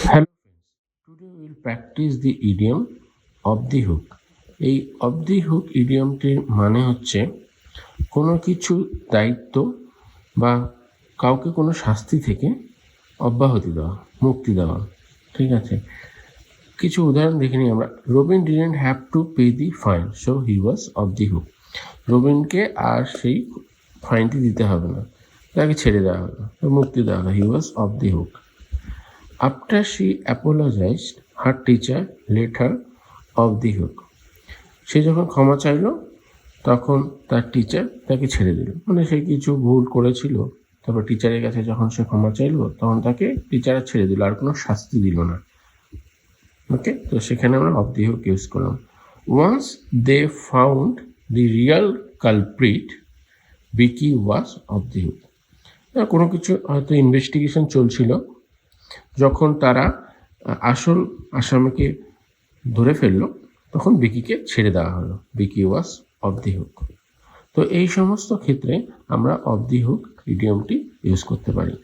Hello friends, today we will practice the idiom of the hook. এই of the hook ইডিয়মটির মানে হচ্ছে কোনো কিছু দায়িত্ব বা কাউকে কোনো শাস্তি থেকে অব্যাহতি দেওয়া, মুক্তি দেওয়া। ঠিক আছে, কিছু উদাহরণ দেখে নিই আমরা। Robin didn't have to pay the fine, so he was off the hook. রবিনকে আর সেই ফাইনটি দিতে হবে না, তাকে ছেড়ে দেওয়া হলো, মুক্তি দেওয়া হলো, he was off the hook. After she apologized, her teacher let her off the hook. সে যখন ক্ষমা চাইল তখন তার টিচার তাকে ছেড়ে দিল। মানে সে কিছু ভুল করেছিল, তারপর টিচারের কাছে যখন সে ক্ষমা চাইল তখন তাকে টিচার ছেড়ে দিল, আর কোনো শাস্তি দিল না। ওকে, তো সেখানে আমরা অফ দি হুক ইউজ করলাম। Once they found the real culprit, Vicky was off the hook. কোনো কিছু হয়তো ইনভেস্টিগেশন চলছিল, যখন তারা আসল আসামিকে ধরে ফেললো তখন বিকিকে ছেড়ে দেওয়া হলো, বিকি ওয়াজ অফ দি হুক। তো এই সমস্ত ক্ষেত্রে আমরা অফ দি হুক ইডিয়মটি ইউজ করতে পারি।